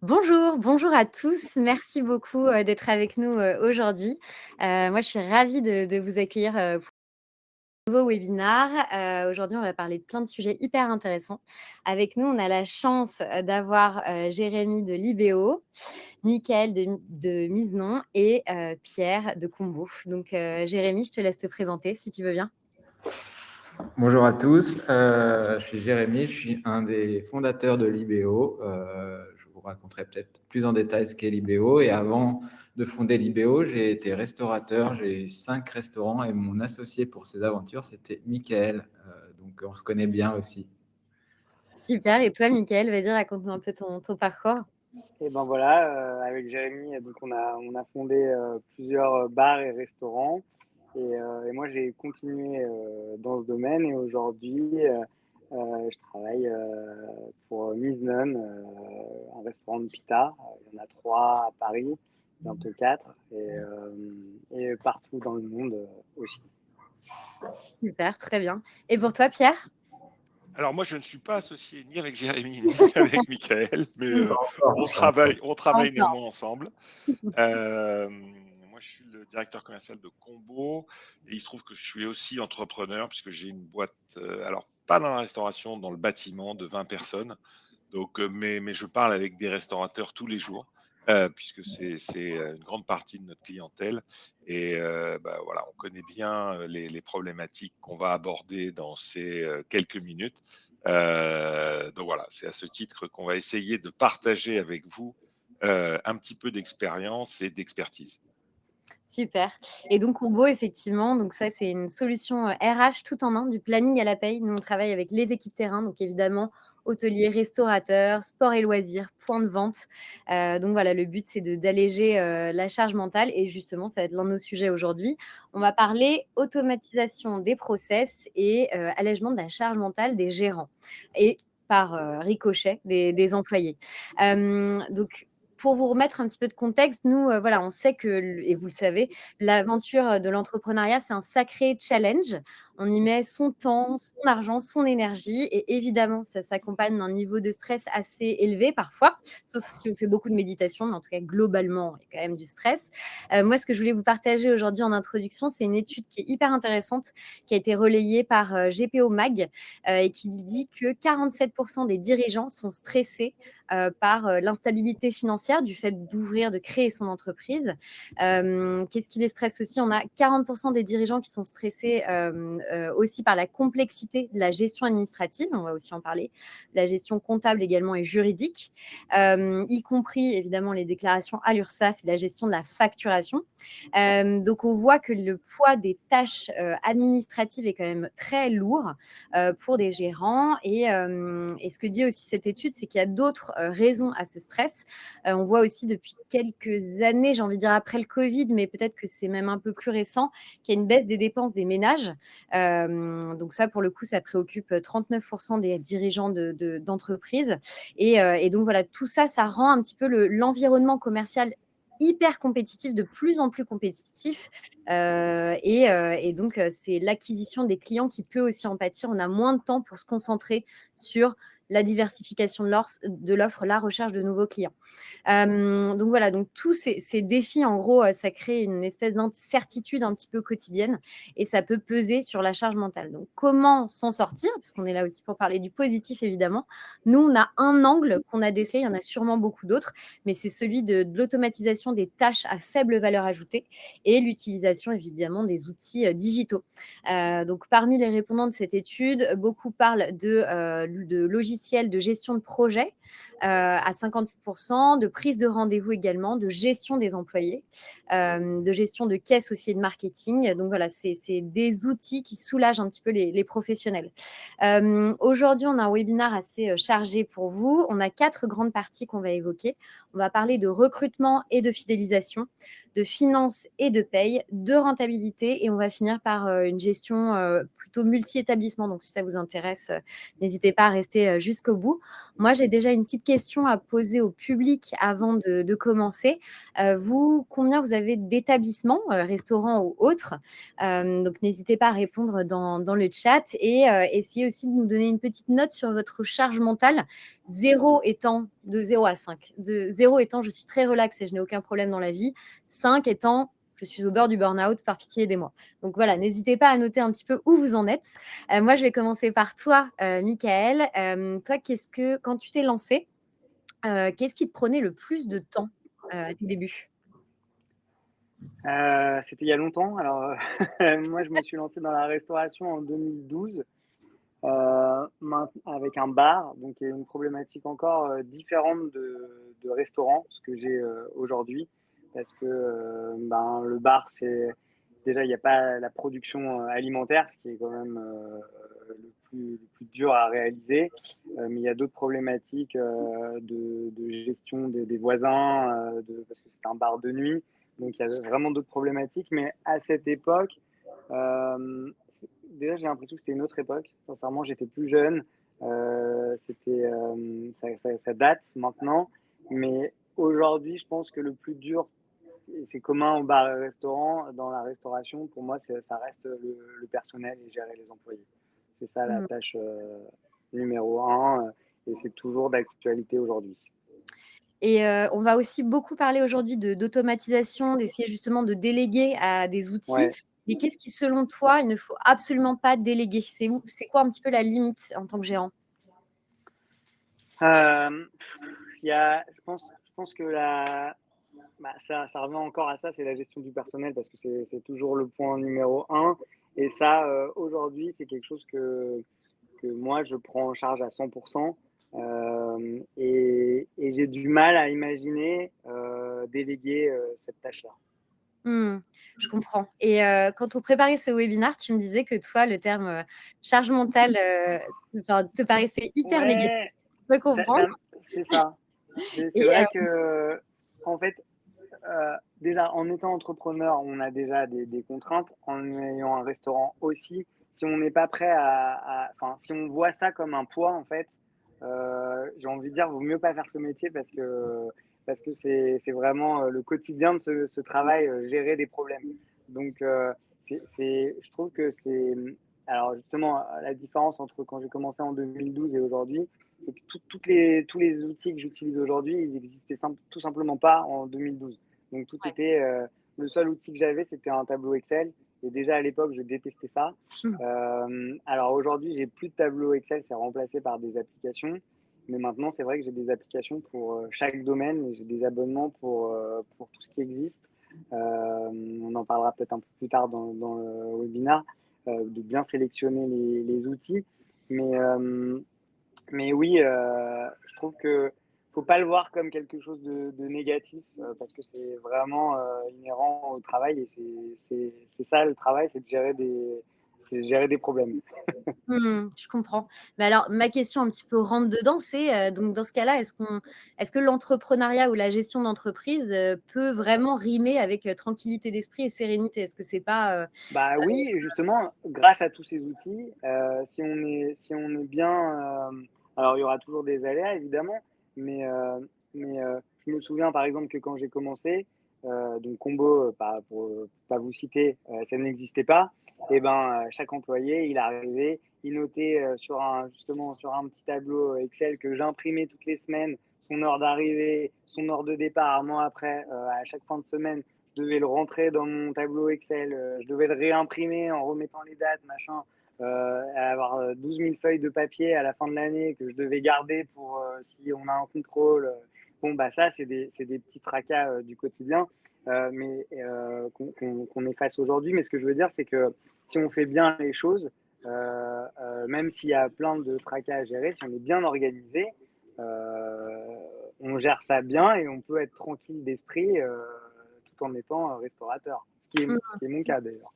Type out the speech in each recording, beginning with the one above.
Bonjour, bonjour à tous. Merci beaucoup, d'être avec nous, aujourd'hui. Moi, je suis ravie de vous accueillir, pour un nouveau webinar. Aujourd'hui, on va parler de plein de sujets hyper intéressants. Avec nous, on a la chance, d'avoir, Jérémy de Libéo, Mickaël de Misenon et Pierre de Combo. Donc, Jérémy, je te laisse te présenter si tu veux bien. Bonjour à tous, je suis Jérémy, je suis un des fondateurs de Libéo. Je vous raconterai peut-être plus en détail ce qu'est Libéo. Et avant de fonder Libéo, j'ai été restaurateur, j'ai eu 5 restaurants et mon associé pour ces aventures, c'était Mickaël. Donc on se connaît bien aussi. Super, et toi, Mickaël, vas-y, raconte-nous un peu ton parcours. Et ben voilà, avec Jérémy, donc on a fondé plusieurs bars et restaurants. Et moi, j'ai continué dans ce domaine. Et aujourd'hui, je travaille pour Miznon, un restaurant de pita. Il y en a 3 à Paris, bientôt 4, et partout dans le monde aussi. Super, très bien. Et pour toi, Pierre? Alors moi, je ne suis pas associé ni avec Jérémy ni avec Michael, mais Mmh. on Pas travaille encore. néanmoins ensemble. Moi, je suis le directeur commercial de Combo et il se trouve que je suis aussi entrepreneur puisque j'ai une boîte, alors pas dans la restauration, dans le bâtiment de 20 personnes. Donc, mais je parle avec des restaurateurs tous les jours, puisque c'est une grande partie de notre clientèle. Et bah, voilà, on connaît bien les problématiques qu'on va aborder dans ces quelques minutes. Donc voilà, c'est à ce titre qu'on va essayer de partager avec vous un petit peu d'expérience et d'expertise. Super. Et donc Combo, effectivement, donc ça, c'est une solution, RH tout en un, du planning à la paye. Nous, on travaille avec les équipes terrain, donc évidemment, hôteliers, restaurateurs, sport et loisirs, points de vente. Donc voilà, le but, c'est d'alléger, la charge mentale et justement, ça va être l'un de nos sujets aujourd'hui. On va parler automatisation des process et allègement de la charge mentale des gérants et par, ricochet des employés. Donc pour vous remettre un petit peu de contexte, nous, voilà, on sait que et vous le savez, l'aventure de l'entrepreneuriat, c'est un sacré challenge. On y met son temps, son argent, son énergie et évidemment, ça s'accompagne d'un niveau de stress assez élevé parfois, sauf si on fait beaucoup de méditation, mais en tout cas, globalement, il y a quand même du stress. Moi, ce que je voulais vous partager aujourd'hui en introduction, c'est une étude qui est hyper intéressante, qui a été relayée par, GPO Mag, et qui dit que 47 des dirigeants sont stressés par l'instabilité financière du fait d'ouvrir, de créer son entreprise. Qu'est-ce qui les stresse aussi? On a 40% des dirigeants qui sont stressés aussi par la complexité de la gestion administrative, on va aussi en parler, la gestion comptable également et juridique, y compris évidemment les déclarations à l'URSSAF et la gestion de la facturation. Donc on voit que le poids des tâches administratives est quand même très lourd pour des gérants. Et ce que dit aussi cette étude, c'est qu'il y a d'autres raisons à ce stress. On voit aussi depuis quelques années, j'ai envie de dire après le Covid, mais peut-être que c'est même un peu plus récent, qu'il y a une baisse des dépenses des ménages. Donc ça, pour le coup, ça préoccupe 39% des dirigeants d'entreprises. Et donc voilà, tout ça, ça rend un petit peu l'environnement commercial hyper compétitif, de plus en plus compétitif. Et donc, c'est l'acquisition des clients qui peut aussi en pâtir. On a moins de temps pour se concentrer sur la diversification de l'offre, la recherche de nouveaux clients. Donc voilà, donc tous ces défis, en gros, ça crée une espèce d'incertitude un petit peu quotidienne et ça peut peser sur la charge mentale. Donc comment s'en sortir? Parce qu'on est là aussi pour parler du positif, évidemment. Nous, on a un angle qu'on a décelé, il y en a sûrement beaucoup d'autres, mais c'est celui de l'automatisation des tâches à faible valeur ajoutée et l'utilisation, évidemment, des outils digitaux. Donc parmi les répondants de cette étude, beaucoup parlent de logiciels de gestion de projet à 50%, de prise de rendez-vous également, de gestion des employés, de gestion de caisse aussi et de marketing. Donc voilà, c'est des outils qui soulagent un petit peu les professionnels. Aujourd'hui, on a un webinaire assez chargé pour vous. On a 4 grandes parties qu'on va évoquer. On va parler de recrutement et de fidélisation, de finance et de paye, de rentabilité et on va finir par une gestion plutôt multi-établissement. Donc si ça vous intéresse, n'hésitez pas à rester jusqu'au bout. Moi, j'ai déjà une une petite question à poser au public avant de commencer. Combien vous avez d'établissements, restaurants ou autres? Donc n'hésitez pas à répondre dans le chat et essayez aussi de nous donner une petite note sur votre charge mentale. 0 étant de 0 à 5. De 0 étant je suis très relax et je n'ai aucun problème dans la vie. 5 étant je suis au bord du burn-out, par pitié, aidez-moi. Donc voilà, n'hésitez pas à noter un petit peu où vous en êtes. Moi, je vais commencer par toi, Michael. Toi, quand tu t'es lancé, qu'est-ce qui te prenait le plus de temps à tes débuts? C'était il y a longtemps. Alors, moi, je me suis lancé dans la restauration en 2012 avec un bar. Donc, il y a une problématique encore différente de restaurant, ce que j'ai aujourd'hui. Parce que le bar, déjà, il n'y a pas la production alimentaire, ce qui est quand même le plus dur à réaliser. Mais il y a d'autres problématiques de gestion des voisins, parce que c'est un bar de nuit. Donc, il y a vraiment d'autres problématiques. Mais à cette époque, déjà, j'ai l'impression que c'était une autre époque. Sincèrement, j'étais plus jeune. Ça date maintenant. Mais aujourd'hui, je pense que le plus dur, et c'est commun au bar et restaurant, dans la restauration, pour moi, ça reste le personnel et gérer les employés. C'est ça la Mmh. tâche numéro un. Et c'est toujours d'actualité aujourd'hui. Et on va aussi beaucoup parler aujourd'hui d'automatisation, d'essayer justement de déléguer à des outils. Ouais. Et qu'est-ce qui, selon toi, il ne faut absolument pas déléguer? C'est quoi un petit peu la limite en tant que gérant? Je pense que ça revient encore à ça, c'est la gestion du personnel parce que c'est toujours le point numéro un. Et ça, aujourd'hui, c'est quelque chose que moi, je prends en charge à 100%. Et j'ai du mal à imaginer déléguer cette tâche-là. Mmh, je comprends. Et quand on préparait ce webinaire, tu me disais que toi, le terme, charge mentale, te paraissait hyper négatif. Ouais, Je peux comprendre. c'est ça. C'est Et vrai que, en fait, déjà, en étant entrepreneur, on a déjà des contraintes. En ayant un restaurant aussi, si on n'est pas prêt enfin, si on voit ça comme un poids, en fait, j'ai envie de dire, vaut mieux pas faire ce métier parce que c'est vraiment le quotidien de ce travail, gérer des problèmes. Donc, je trouve que alors justement, la différence entre quand j'ai commencé en 2012 et aujourd'hui, c'est que tous les outils que j'utilise aujourd'hui, ils n'existaient tout simplement pas en 2012. Donc tout ouais. était, le seul outil que j'avais, c'était un tableau Excel. Et déjà à l'époque, je détestais ça. Mmh. Alors aujourd'hui, j'ai plus de tableau Excel, c'est remplacé par des applications. Mais maintenant, c'est vrai que j'ai des applications pour chaque domaine et j'ai des abonnements pour tout ce qui existe. On en parlera peut-être un peu plus tard dans le webinaire, de bien sélectionner les outils. Mais oui, je trouve que faut pas le voir comme quelque chose de négatif parce que c'est vraiment inhérent au travail et c'est ça le travail, c'est de gérer des problèmes. Mmh, je comprends. Mais alors, ma question un petit peu rentre dedans, c'est, donc dans ce cas-là, est-ce que l'entrepreneuriat ou la gestion d'entreprise, peut vraiment rimer avec, tranquillité d'esprit et sérénité? Est-ce que c'est pas, Bah oui, justement, grâce à tous ces outils, si on est bien, alors il y aura toujours des aléas évidemment, mais je me souviens par exemple que quand j'ai commencé, donc Combo, pour pas vous citer, ça n'existait pas. Et ben, chaque employé, il arrivait, il notait justement sur un petit tableau Excel que j'imprimais toutes les semaines, son heure d'arrivée, son heure de départ un mois après, à chaque fin de semaine. Je devais le rentrer dans mon tableau Excel, je devais le réimprimer en remettant les dates, machin, avoir 12 000 feuilles de papier à la fin de l'année que je devais garder pour si on a un contrôle. Bon, bah ça, c'est des petits tracas du quotidien, mais qu'on efface aujourd'hui. Mais ce que je veux dire, c'est que si on fait bien les choses, même s'il y a plein de tracas à gérer, si on est bien organisé, on gère ça bien et on peut être tranquille d'esprit tout en étant restaurateur, ce qui est mon cas d'ailleurs.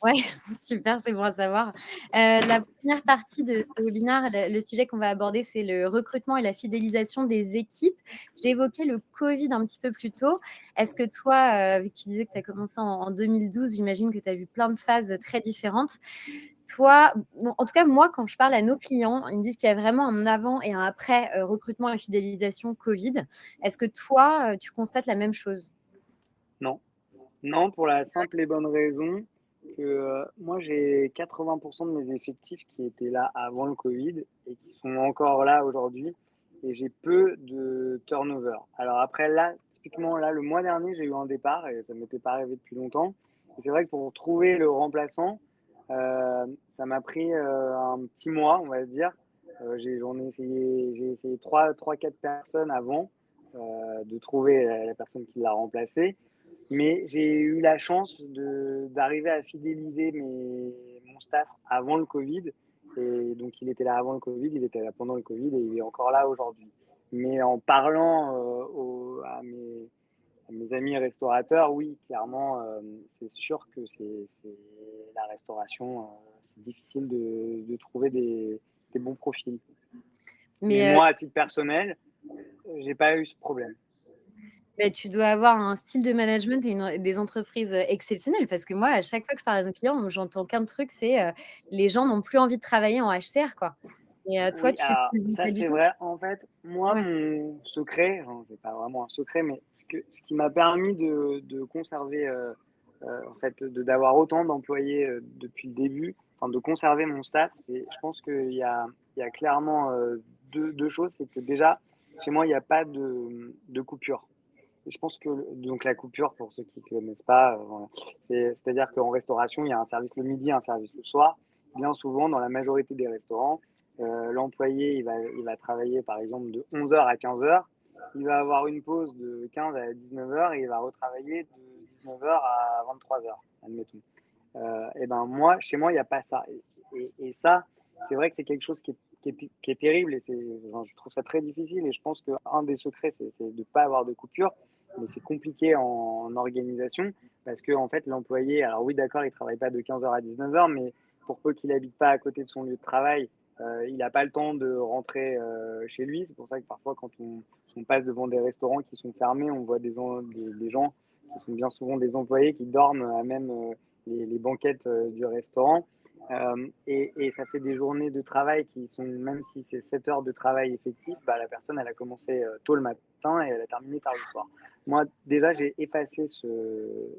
Ouais, super, c'est bon à savoir. La première partie de ce webinaire, le sujet qu'on va aborder, c'est le recrutement et la fidélisation des équipes. J'ai évoqué le Covid un petit peu plus tôt. Est-ce que toi, vu que tu disais que tu as commencé en 2012, j'imagine que tu as vu plein de phases très différentes. toi, en tout cas, moi, quand je parle à nos clients, ils me disent qu'il y a vraiment un avant et un après recrutement et fidélisation Covid. Est-ce que toi, tu constates la même chose? Non. Non, pour la simple et bonne raison que moi, j'ai 80% de mes effectifs qui étaient là avant le Covid et qui sont encore là aujourd'hui. Et j'ai peu de turnover. Alors après, là, typiquement, là, le mois dernier, j'ai eu un départ et ça ne m'était pas arrivé depuis longtemps. Et c'est vrai que pour trouver le remplaçant, ça m'a pris un petit mois, on va dire. J'ai essayé 4 personnes avant de trouver la personne qui l'a remplacé. Mais j'ai eu la chance d'arriver à fidéliser mon staff avant le Covid. Et donc, il était là avant le Covid, il était là pendant le Covid et il est encore là aujourd'hui. Mais en parlant à mes amis restaurateurs, oui, clairement, c'est sûr que c'est la restauration, c'est difficile de trouver des bons profils. Mais Mais moi, à titre personnel, j'ai pas eu ce problème. tu dois avoir un style de management et des entreprises exceptionnelles parce que moi, à chaque fois que je parle à nos clients, j'entends qu'un truc, c'est les gens n'ont plus envie de travailler en HCR, quoi. Et toi, Oui, tu alors le vis ça pas du c'est tout? vrai. En fait, moi, Ouais. mon secret, enfin, c'est pas vraiment un secret, mais ce qui m'a permis de conserver, en fait, d'avoir autant d'employés depuis le début, enfin, de conserver mon staff, je pense il y a clairement deux choses. C'est que déjà, chez moi, il n'y a pas de coupure. Et je pense que donc la coupure, pour ceux qui ne connaissent pas, voilà, c'est-à-dire qu'en restauration, il y a un service le midi, un service le soir. Bien souvent, dans la majorité des restaurants, l'employé il va travailler par exemple de 11h à 15h. Il va avoir une pause de 15 à 19h et il va retravailler de 19h à 23h, admettons. Et ben moi, chez moi, il n'y a pas ça. Et ça, c'est vrai que c'est quelque chose qui est terrible et enfin, je trouve ça très difficile. Et je pense qu'un des secrets, c'est de ne pas avoir de coupure. Mais c'est compliqué en organisation parce que en fait, l'employé, alors oui, d'accord, il travaille pas de 15h à 19h, mais pour peu qu'il habite pas à côté de son lieu de travail, il n'a pas le temps de rentrer chez lui. C'est pour ça que parfois, quand on passe devant des restaurants qui sont fermés, on voit des gens qui sont bien souvent des employés qui dorment à même les banquettes du restaurant. Et ça fait des journées de travail qui sont, même si c'est 7 heures de travail effectif, bah, la personne, elle a commencé tôt le matin et elle a terminé tard le soir. Moi, déjà, j'ai effacé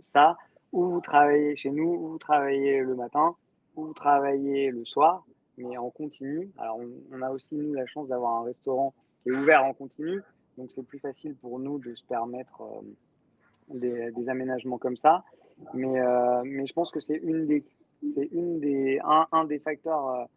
ça. Où vous travaillez chez nous, où vous travaillez le matin, où vous travaillez le soir, mais en continu. Alors, on a aussi, nous, la chance d'avoir un restaurant qui est ouvert en continu. Donc, c'est plus facile pour nous de se permettre des aménagements comme ça. Mais je pense que un des facteurs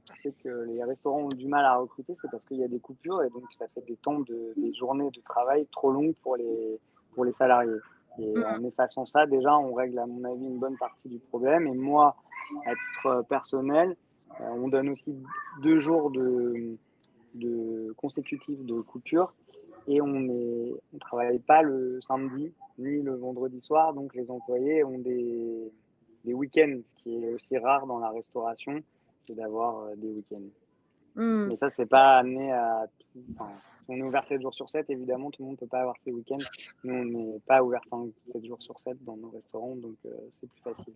qui fait que les restaurants ont du mal à recruter, c'est parce qu'il y a des coupures et donc ça fait des journées de travail trop longues pour les salariés. Et en effaçant ça, déjà, on règle, à mon avis, une bonne partie du problème. Et moi, à titre personnel, on donne aussi 2 jours consécutifs de coupure et on ne travaille pas le samedi ni le vendredi soir. Donc, les employés ont des week-ends, ce qui est aussi rare dans la restauration, c'est d'avoir des week-ends. Mmh. Mais ça, c'est pas amené à tout. Enfin, on est ouvert 7 jours sur 7, évidemment, tout le monde ne peut pas avoir ses week-ends. Nous, on n'est pas ouvert 7 jours sur 7 dans nos restaurants, donc c'est plus facile.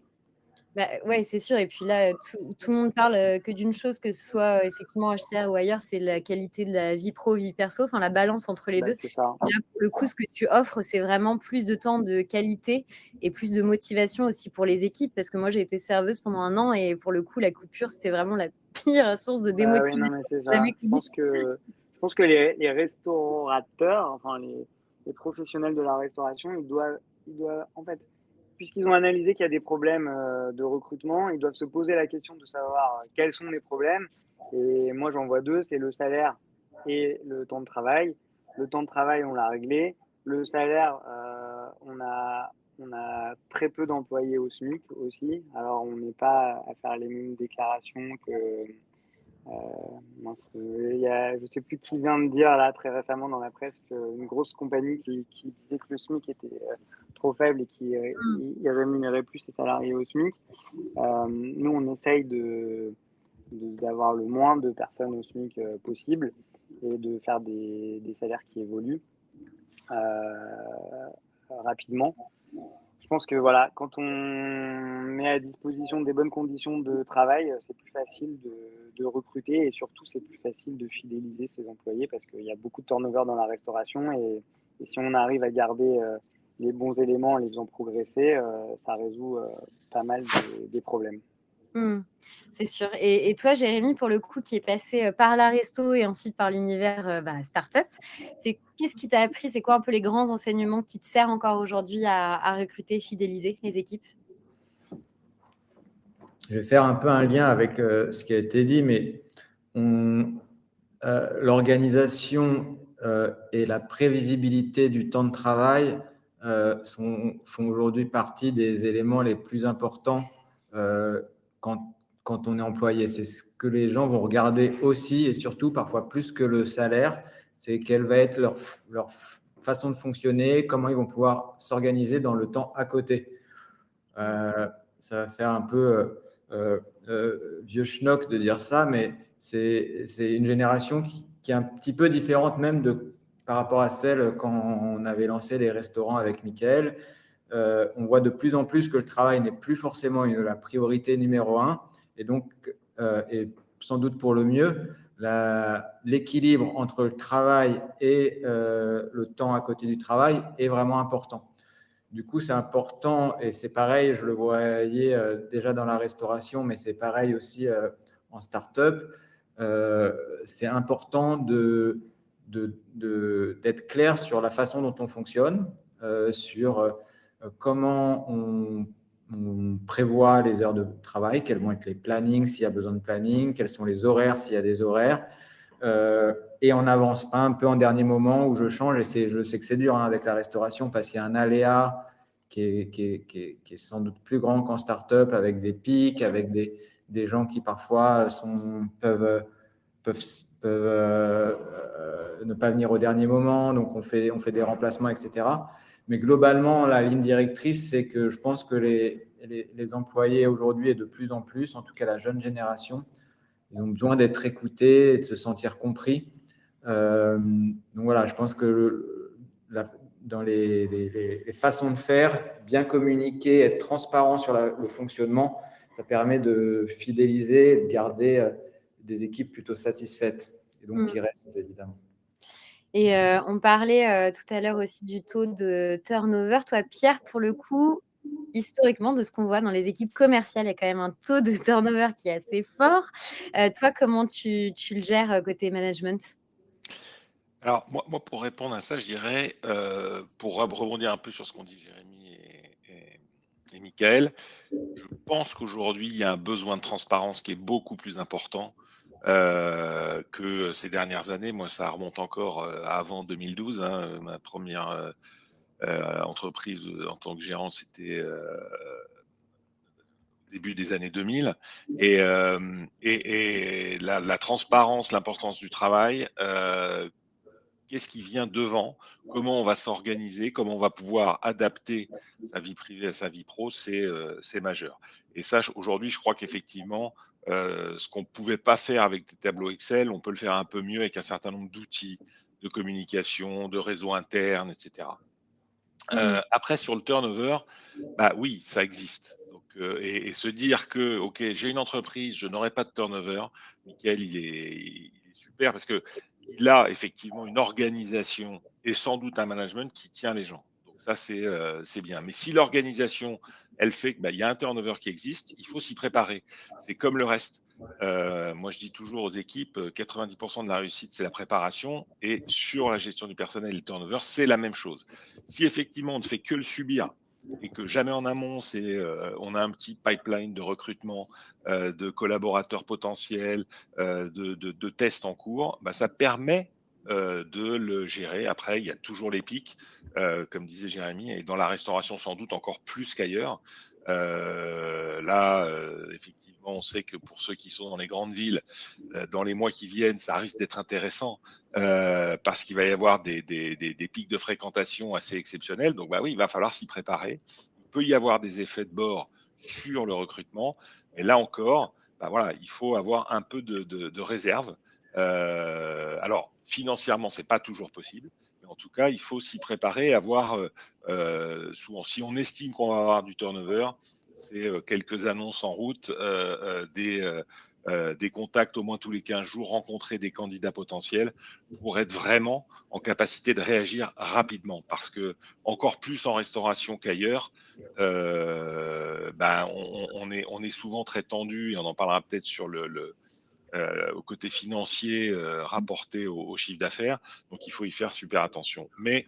Bah, ouais, c'est sûr et puis là, tout le monde parle, que d'une chose, que ce soit, effectivement HCR ou ailleurs, c'est la qualité de la vie pro, vie perso, enfin la balance entre les Bah, 2. c'est ça. Et là, pour le coup, ce que tu offres, c'est vraiment plus de temps de qualité et plus de motivation aussi pour les équipes parce que moi, j'ai été serveuse pendant 1 an et pour le coup, la coupure, c'était vraiment la pire source de Bah oui, non, démotivation mais c'est que j'ai ça. jamais connue. Je pense que les restaurateurs, enfin les professionnels de la restauration, ils doivent, en fait, puisqu'ils ont analysé qu'il y a des problèmes de recrutement, ils doivent se poser la question de savoir quels sont les problèmes. Et moi, j'en vois deux, c'est le salaire et le temps de travail. Le temps de travail, on l'a réglé. Le salaire, on a très peu d'employés au SMIC aussi. Alors, on n'est pas à faire les mêmes déclarations que je ne sais plus qui vient de dire là très récemment dans la presse qu'une grosse compagnie qui disait que le SMIC était trop faible et qui Mmh. il rémunérait plus ses salariés au SMIC. Nous, on essaye d'avoir le moins de personnes au SMIC possible et de faire des salaires qui évoluent rapidement. Je Je pense que voilà, quand on met à disposition des bonnes conditions de travail, c'est plus facile de recruter et surtout, c'est plus facile de fidéliser ses employés parce qu'il y a beaucoup de turnover dans la restauration et si on arrive à garder, les bons éléments en les faisant progresser, ça résout, pas mal des problèmes. Mmh. C'est sûr et toi, Jérémy, pour le coup, qui est passé, par la resto et ensuite par l'univers, start-up, qu'est-ce qui t'a appris? C'est quoi un peu les grands enseignements qui te servent encore aujourd'hui à recruter, fidéliser les équipes? Je vais faire un peu un lien avec ce qui a été dit, mais l'organisation et la prévisibilité du temps de travail font aujourd'hui partie des éléments les plus importants euh, quand on est employé. C'est ce que les gens vont regarder aussi et surtout parfois plus que le salaire, c'est quelle va être leur façon de fonctionner, comment ils vont pouvoir s'organiser dans le temps à côté. Ça va faire un peu vieux schnock de dire ça, mais c'est une génération qui est un petit peu différente même par rapport à celle quand on avait lancé les restaurants avec Mickaël. On voit de plus en plus que le travail n'est plus forcément la priorité numéro un, et donc, et sans doute pour le mieux, l'équilibre entre le travail et le temps à côté du travail est vraiment important. Du coup, c'est important et c'est pareil, je le voyais déjà dans la restauration, mais c'est pareil aussi en start-up. C'est important d'être clair sur la façon dont on fonctionne, sur comment on prévoit les heures de travail, quels vont être les plannings s'il y a besoin de planning, quels sont les horaires s'il y a des horaires. Et on n'avance pas un peu en dernier moment où je change. Et je sais que c'est dur avec la restauration parce qu'il y a un aléa qui est sans doute plus grand qu'en start-up, avec des pics, avec des gens qui parfois peuvent ne pas venir au dernier moment. Donc, on fait des remplacements, etc. Mais globalement, la ligne directrice, c'est que je pense que les employés aujourd'hui et de plus en plus, en tout cas la jeune génération, ils ont besoin d'être écoutés et de se sentir compris. Donc voilà, je pense que dans les façons de faire, bien communiquer, être transparent sur le fonctionnement, ça permet de fidéliser et de garder des équipes plutôt satisfaites et donc qui restent évidemment. Et on parlait tout à l'heure aussi du taux de turnover. Toi, Pierre, pour le coup, historiquement, de ce qu'on voit dans les équipes commerciales, il y a quand même un taux de turnover qui est assez fort. Toi, comment tu le gères côté management? Alors, moi, pour répondre à ça, je dirais, pour rebondir un peu sur ce qu'ont dit Jérémy et Michael, je pense qu'aujourd'hui, il y a un besoin de transparence qui est beaucoup plus important que ces dernières années. Moi, ça remonte encore à avant 2012. Hein, ma première entreprise en tant que gérant, c'était début des années 2000. Et la transparence, l'importance du travail, qu'est-ce qui vient devant, comment on va s'organiser, comment on va pouvoir adapter sa vie privée à sa vie pro, c'est majeur. Et ça, aujourd'hui, je crois qu'effectivement, ce qu'on ne pouvait pas faire avec des tableaux Excel, on peut le faire un peu mieux avec un certain nombre d'outils de communication, de réseaux internes, etc. Après, sur le turnover, bah oui, ça existe. Donc, et se dire que, OK, j'ai une entreprise, je n'aurai pas de turnover, Mickaël, il est super parce que il a effectivement une organisation et sans doute un management qui tient les gens. Donc ça, c'est bien. Mais si l'organisation, elle fait que, bah, il y a un turnover qui existe, il faut s'y préparer. C'est comme le reste. Moi, je dis toujours aux équipes, 90% de la réussite, c'est la préparation. Et sur la gestion du personnel et le turnover, c'est la même chose. Si effectivement, on ne fait que le subir et que jamais en amont, on a un petit pipeline de recrutement, de collaborateurs potentiels, de tests en cours, bah, ça permet de le gérer. Après, il y a toujours les pics, comme disait Jérémy, et dans la restauration sans doute encore plus qu'ailleurs. Là, effectivement, on sait que pour ceux qui sont dans les grandes villes, dans les mois qui viennent, ça risque d'être intéressant parce qu'il va y avoir des pics de fréquentation assez exceptionnels. Donc, bah oui, il va falloir s'y préparer. Il peut y avoir des effets de bord sur le recrutement, mais là encore, bah voilà, il faut avoir un peu de réserve. Alors, financièrement, c'est pas toujours possible, mais En tout cas, il faut s'y préparer, avoir souvent, si on estime qu'on va avoir du turnover, c'est quelques annonces en route, des contacts au moins tous les 15 jours, rencontrer des candidats potentiels pour être vraiment en capacité de réagir rapidement. Parce que encore plus en restauration qu'ailleurs, on est souvent très tendu, et on en parlera peut-être sur au côté financier rapporté au chiffre d'affaires. Donc, il faut y faire super attention. Mais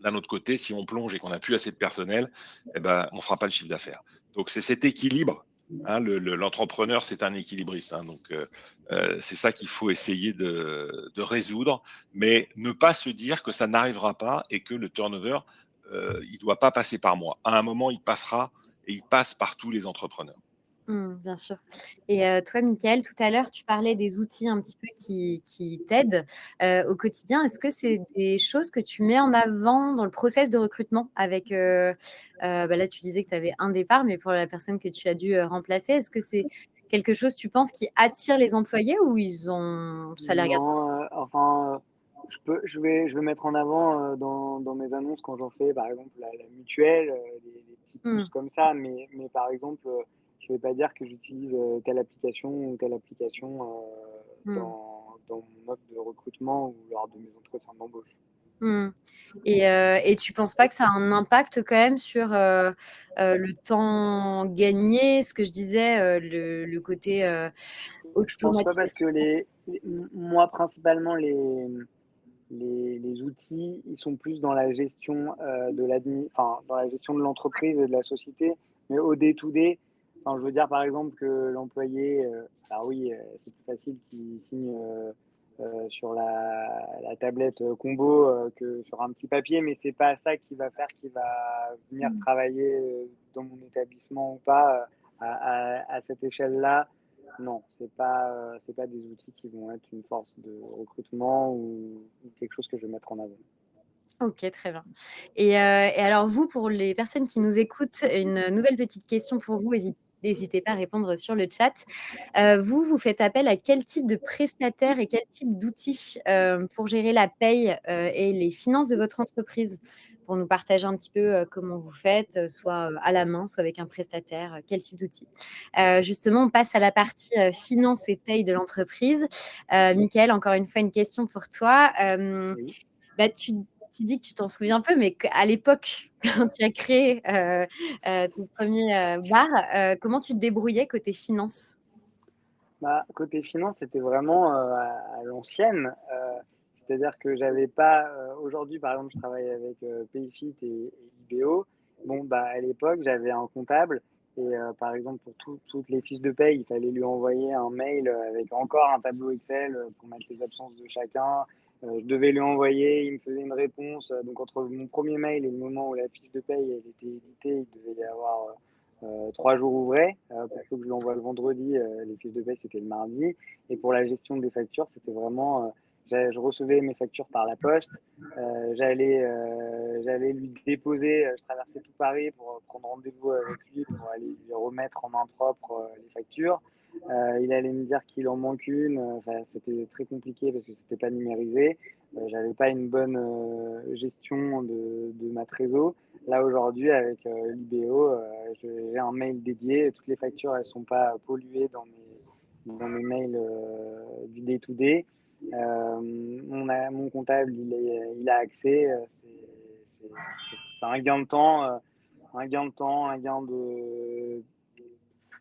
d'un autre côté, si on plonge et qu'on n'a plus assez de personnel, eh ben, on ne fera pas le chiffre d'affaires. Donc, c'est cet équilibre. Hein, l'entrepreneur, c'est un équilibriste. Hein, donc, c'est ça qu'il faut essayer de résoudre, mais ne pas se dire que ça n'arrivera pas et que le turnover, il ne doit pas passer par moi. À un moment, il passera et il passe par tous les entrepreneurs. Bien sûr. Et toi, Mickaël, tout à l'heure, tu parlais des outils un petit peu qui t'aident au quotidien. Est-ce que c'est des choses que tu mets en avant dans le process de recrutement avec, là, tu disais que tu avais un départ, mais pour la personne que tu as dû remplacer, est-ce que c'est quelque chose, tu penses, qui attire les employés ou ça les regarde? Non, je vais mettre en avant dans mes annonces quand j'en fais, par exemple, la mutuelle, des petits Mmh. plus comme ça, mais par exemple, je vais pas dire que j'utilise telle application ou telle application Mmh. dans mon offre de recrutement ou lors de mes entretiens d'embauche. Mmh. Et tu penses pas que ça a un impact quand même sur le temps gagné, ce que je disais, le côté Je pense pas parce automatisation? que moi, principalement, les outils, ils sont plus dans la gestion dans la gestion de l'entreprise et de la société, mais au day-to-day, enfin, je veux dire par exemple que l'employé, alors oui, c'est plus facile qu'il signe sur la tablette Combo que sur un petit papier, mais c'est pas ça qui va faire qu'il va venir Mmh. travailler dans mon établissement ou pas à cette échelle-là. Non, c'est pas des outils qui vont être une force de recrutement ou quelque chose que je vais mettre en avant. OK, très bien. Et alors vous, pour les personnes qui nous écoutent, une nouvelle petite question pour vous, n'hésitez pas à répondre sur le chat. Vous faites appel à quel type de prestataire et quel type d'outils, pour gérer la paye, et les finances de votre entreprise? Pour nous partager un petit peu, comment vous faites, soit, à la main, soit avec un prestataire, quel type d'outils? Justement, on passe à la partie, finances et paye de l'entreprise. Mickaël, encore une fois, une question pour toi. Oui. Bah, tu dis que tu t'en souviens un peu, mais qu'à l'époque, quand tu as créé, ton 1er, bar, comment tu te débrouillais côté finances? Bah, côté finance, c'était vraiment à l'ancienne. C'est-à-dire que j'avais pas. Aujourd'hui, par exemple, je travaille avec Payfit et IBO. Bon, bah, à l'époque, j'avais un comptable. Et par exemple, pour toutes les fiches de paye, il fallait lui envoyer un mail avec encore un tableau Excel pour mettre les absences de chacun. Je devais lui envoyer, il me faisait une réponse. Donc, entre mon premier mail et le moment où la fiche de paye elle était éditée, il devait y avoir 3 jours ouvrés pour que je l'envoie le vendredi. Les fiches de paie, c'était le mardi. Et pour la gestion des factures, c'était vraiment. Je recevais mes factures par la poste. J'allais lui déposer. Je traversais tout Paris pour prendre rendez-vous avec lui pour aller lui remettre en main propre les factures. Il allait me dire qu'il en manque une. Enfin, c'était très compliqué parce que c'était pas numérisé. J'avais pas une bonne gestion de ma trésor. Là, aujourd'hui, avec l'IBO, j'ai un mail dédié. Toutes les factures, elles sont pas polluées dans mes mails du day-to-day. Mon comptable, il a accès. C'est un gain de temps, un gain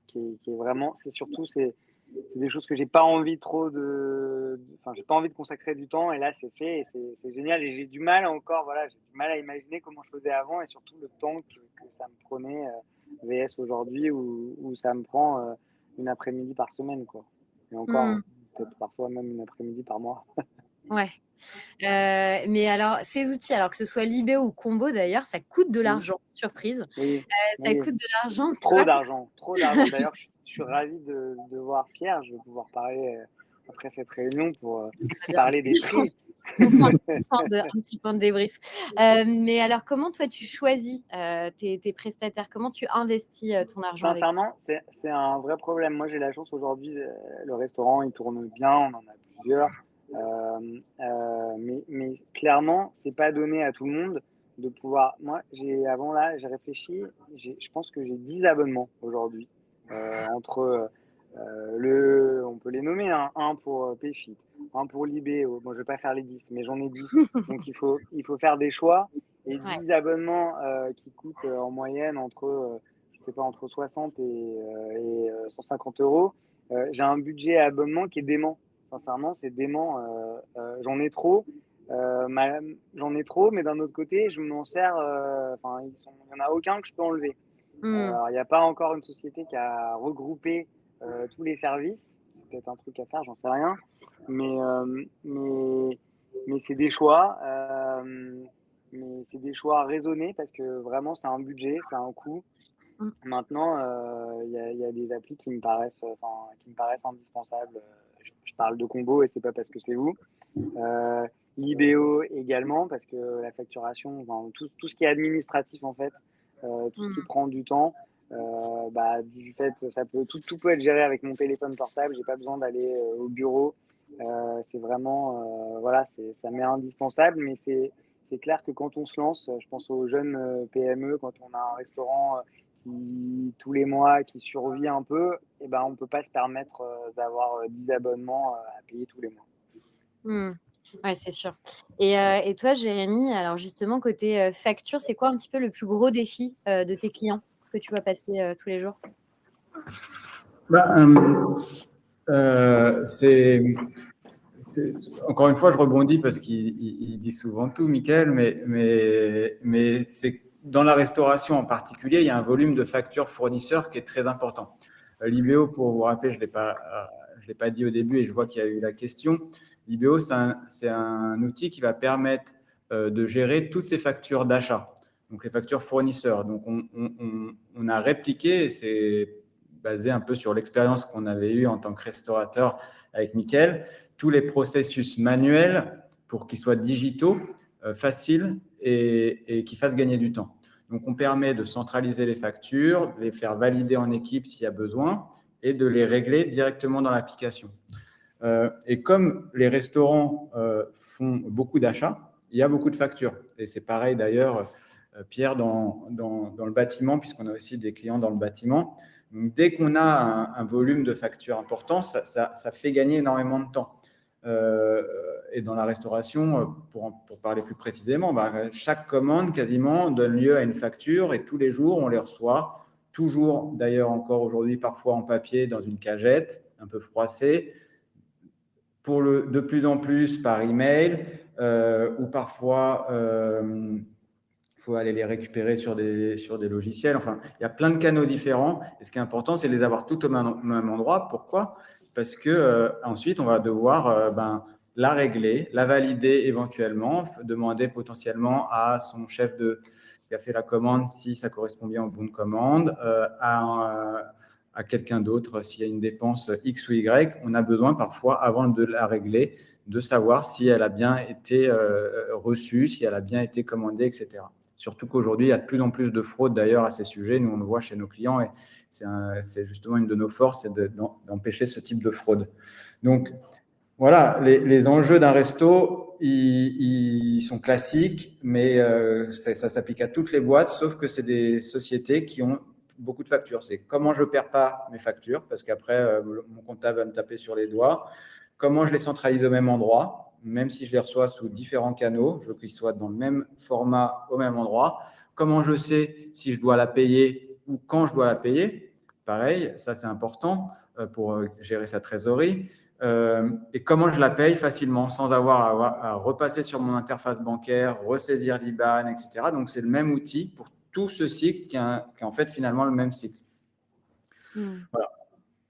qui est vraiment. C'est surtout, c'est des choses que j'ai pas envie trop enfin, j'ai pas envie de consacrer du temps. Et là, c'est fait et c'est génial. Et j'ai du mal encore, voilà, j'ai du mal à imaginer comment je faisais avant et surtout le temps que ça me prenait VS aujourd'hui où ça me prend une après-midi par semaine, quoi. Et encore, hein, Mmh. peut-être parfois même une après-midi par mois. Ouais. Mais alors ces outils, alors que ce soit Libéo ou Combo d'ailleurs, ça coûte de Oui, l'argent, surprise. oui, Ça oui. coûte de l'argent. Trop Toi, d'argent, trop d'argent. D'ailleurs, je suis ravi de voir Pierre. Je vais pouvoir parler après cette réunion pour bien, parler des prix. on fera un petit point de débrief. Mais alors comment toi tu choisis, tes prestataires? Comment tu investis, ton argent avec eux? Sincèrement, c'est un vrai problème. Moi, j'ai la chance aujourd'hui, le restaurant, il tourne bien, on en a plusieurs. Mais clairement, c'est pas donné à tout le monde de pouvoir. Moi, avant là, j'ai réfléchi. Je pense que j'ai 10 abonnements aujourd'hui. Entre on peut les nommer, hein, un pour PFIT, un pour l'IBO. Bon, je vais pas faire les 10, mais j'en ai 10. Donc il faut faire des choix. Et Ouais. 10 abonnements qui coûtent en moyenne je sais pas, entre 60 et 150 euros. J'ai un budget abonnement qui est dément. Sincèrement, c'est dément. J'en ai trop. J'en ai trop, mais d'un autre côté, je m'en sers. Il n'y en a aucun que je peux enlever. Mmh. Alors, il n'y a pas encore une société qui a regroupé tous les services. C'est peut-être un truc à faire, j'en sais rien. Mais, euh, mais, mais c'est des choix. Mais c'est des choix raisonnés parce que vraiment, c'est un budget, c'est un coût. Mmh. Maintenant, il y a des applis qui me paraissent indispensables. Je parle de Combo et c'est pas parce que c'est vous. L'IBO également, parce que la facturation, tout ce qui est administratif en fait, tout ce qui Mmh. prend du temps, du fait, tout peut être géré avec mon téléphone portable. J'ai pas besoin d'aller au bureau. C'est vraiment, voilà, ça m'est indispensable, mais c'est clair que quand on se lance, je pense aux jeunes PME, quand on a un restaurant qui tous les mois qui survit un peu, et ben on peut pas se permettre d'avoir 10 abonnements à payer tous les mois. Mmh. Ouais, c'est sûr. Et toi, Jérémy, alors justement, côté facture, c'est quoi un petit peu le plus gros défi de tes clients que tu vois passer tous les jours? Bah, encore une fois, je rebondis parce qu'il dit souvent tout, Mickaël, mais c'est dans la restauration en particulier, il y a un volume de factures fournisseurs qui est très important. L'IBO, pour vous rappeler, je l'ai pas dit au début et je vois qu'il y a eu la question. L'IBO, c'est un outil qui va permettre de gérer toutes ces factures d'achat, donc les factures fournisseurs. Donc, on a répliqué, et c'est basé un peu sur l'expérience qu'on avait eue en tant que restaurateur avec Mickaël, tous les processus manuels pour qu'ils soient digitaux, faciles et qui fassent gagner du temps. Donc, on permet de centraliser les factures, de les faire valider en équipe s'il y a besoin et de les régler directement dans l'application. Et comme les restaurants font beaucoup d'achats, il y a beaucoup de factures. Et c'est pareil d'ailleurs, Pierre, dans le bâtiment, puisqu'on a aussi des clients dans le bâtiment. Donc, dès qu'on a un volume de factures important, ça fait gagner énormément de temps. Et dans la restauration, pour parler plus précisément, chaque commande quasiment donne lieu à une facture et tous les jours, on les reçoit, toujours d'ailleurs encore aujourd'hui, parfois en papier, dans une cagette, un peu froissée, de plus en plus par email, ou parfois faut aller les récupérer sur des logiciels. Enfin, il y a plein de canaux différents. Et ce qui est important, c'est de les avoir tous au même endroit. Pourquoi? Parce que ensuite, on va devoir la régler, la valider éventuellement, demander potentiellement à son chef qui a fait la commande si ça correspond bien au bon de commande, à quelqu'un d'autre s'il y a une dépense X ou Y. On a besoin parfois, avant de la régler, de savoir si elle a bien été reçue, si elle a bien été commandée, etc. Surtout qu'aujourd'hui, il y a de plus en plus de fraudes d'ailleurs à ces sujets. Nous, on le voit chez nos clients et c'est justement une de nos forces, c'est d'empêcher ce type de fraude. Donc, voilà, les enjeux d'un resto, ils sont classiques, mais ça s'applique à toutes les boîtes, sauf que c'est des sociétés qui ont beaucoup de factures. C'est comment je ne perds pas mes factures, parce qu'après, mon comptable va me taper sur les doigts. Comment je les centralise au même endroit, même si je les reçois sous différents canaux, je veux qu'ils soient dans le même format, au même endroit. Comment je sais si je dois la payer ou quand je dois la payer. Pareil, ça c'est important pour gérer sa trésorerie. Et comment je la paye facilement sans avoir à repasser sur mon interface bancaire, ressaisir l'IBAN, etc. Donc, c'est le même outil pour tout ce cycle qui est en fait finalement le même cycle. Voilà.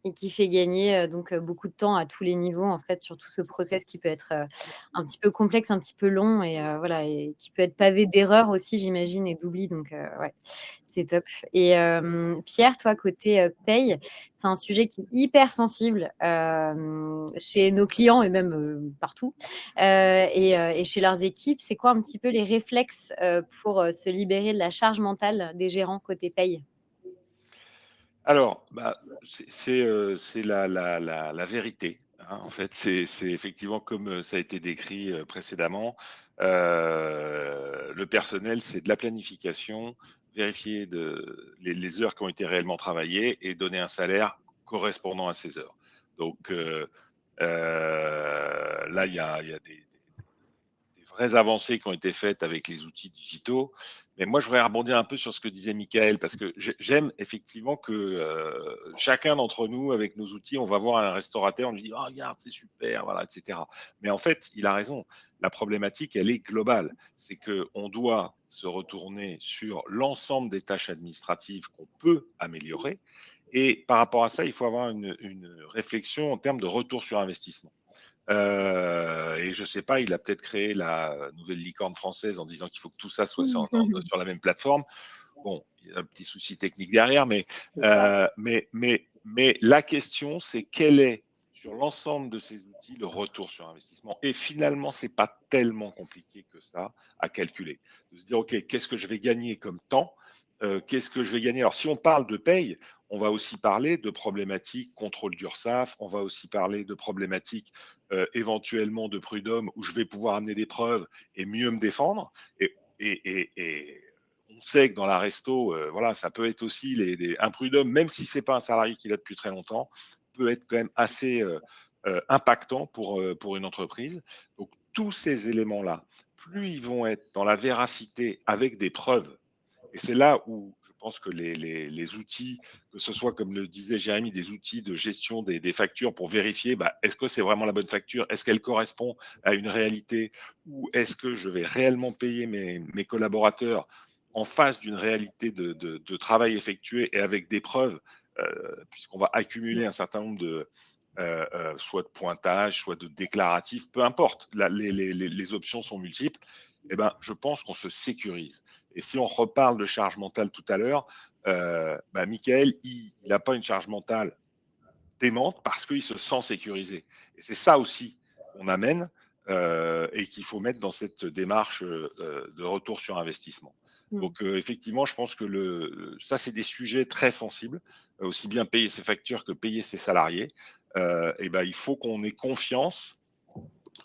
Et qui fait gagner donc beaucoup de temps à tous les niveaux en fait sur tout ce process qui peut être un petit peu complexe, un petit peu long et voilà et qui peut être pavé d'erreurs aussi j'imagine et d'oubli donc ouais, c'est top. Et Pierre, toi côté paye, c'est un sujet qui est hyper sensible chez nos clients et même partout et chez leurs équipes. C'est quoi un petit peu les réflexes pour se libérer de la charge mentale des gérants côté paye? Alors, c'est la vérité, hein. hein. En fait, c'est effectivement comme ça a été décrit précédemment. Le personnel, c'est de la planification, vérifier les heures qui ont été réellement travaillées et donner un salaire correspondant à ces heures. Donc là, il y a des vraies avancées qui ont été faites avec les outils digitaux. Mais moi, je voudrais rebondir un peu sur ce que disait Michael, parce que j'aime effectivement que chacun d'entre nous, avec nos outils, on va voir un restaurateur, on lui dit, oh, regarde, c'est super, voilà, etc. Mais en fait, il a raison. La problématique, elle est globale. C'est qu'on doit se retourner sur l'ensemble des tâches administratives qu'on peut améliorer. Et par rapport à ça, il faut avoir une réflexion en termes de retour sur investissement. Et je sais pas, il a peut-être créé la nouvelle licorne française en disant qu'il faut que tout ça soit sur la même plateforme. Bon, il y a un petit souci technique derrière, C'est ça. mais la question, c'est quel est, sur l'ensemble de ces outils, le retour sur investissement. Et finalement, c'est pas tellement compliqué que ça à calculer. De se dire, OK, qu'est-ce que je vais gagner comme temps? Qu'est-ce que je vais gagner? Alors, si on parle de paye, on va aussi parler de problématiques contrôle d'URSSAF, on va aussi parler de problématiques éventuellement de prud'homme où je vais pouvoir amener des preuves et mieux me défendre. Et on sait que dans la resto, voilà, ça peut être aussi un prud'homme, même si c'est pas un salarié qui l'a depuis très longtemps, peut être quand même assez impactant pour une entreprise. Donc tous ces éléments-là, plus ils vont être dans la véracité avec des preuves, et c'est là où je pense que les outils, que ce soit, comme le disait Jérémy, des outils de gestion des factures pour vérifier, bah, est-ce que c'est vraiment la bonne facture? Est-ce qu'elle correspond à une réalité? Ou est-ce que je vais réellement payer mes collaborateurs en face d'une réalité de travail effectué et avec des preuves, puisqu'on va accumuler un certain nombre soit de pointage, soit de déclaratifs, peu importe, les options sont multiples, eh ben, je pense qu'on se sécurise. Et si on reparle de charge mentale tout à l'heure, bah, Michael, il n'a pas une charge mentale démente parce qu'il se sent sécurisé. Et c'est ça aussi qu'on amène et qu'il faut mettre dans cette démarche de retour sur investissement. Donc effectivement, je pense que ça, c'est des sujets très sensibles, aussi bien payer ses factures que payer ses salariés. Et ben, il faut qu'on ait confiance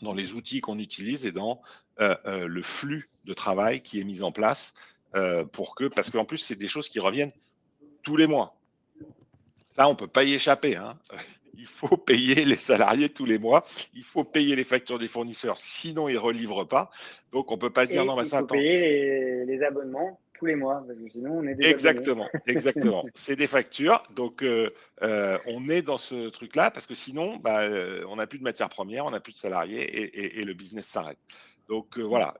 dans les outils qu'on utilise et dans le flux de travail qui est mis en place parce qu'en plus, c'est des choses qui reviennent tous les mois. Ça, on ne peut pas y échapper, hein. Il faut payer les salariés tous les mois. Il faut payer les factures des fournisseurs, sinon ils ne relivrent pas. Donc, on ne peut pas se dire, non, Et mais il ça, faut attends. payer les abonnements tous les mois, parce que sinon, on est désabonné. Exactement, exactement. C'est des factures. Donc, on est dans ce truc-là parce que sinon, bah, on n'a plus de matières premières, on n'a plus de salariés et le business s'arrête. Donc, voilà.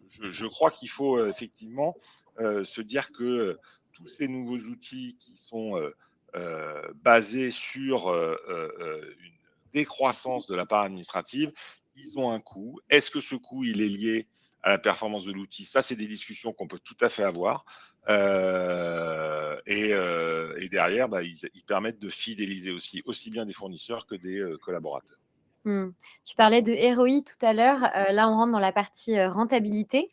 Je crois qu'il faut effectivement se dire que tous ces nouveaux outils qui sont basés sur une décroissance de la part administrative, ils ont un coût. Est-ce que ce coût, il est lié à la performance de l'outil? Ça, c'est des discussions qu'on peut tout à fait avoir. Et derrière, bah, ils permettent de fidéliser aussi bien des fournisseurs que des collaborateurs. Tu parlais de ROI tout à l'heure. Là, on rentre dans la partie rentabilité.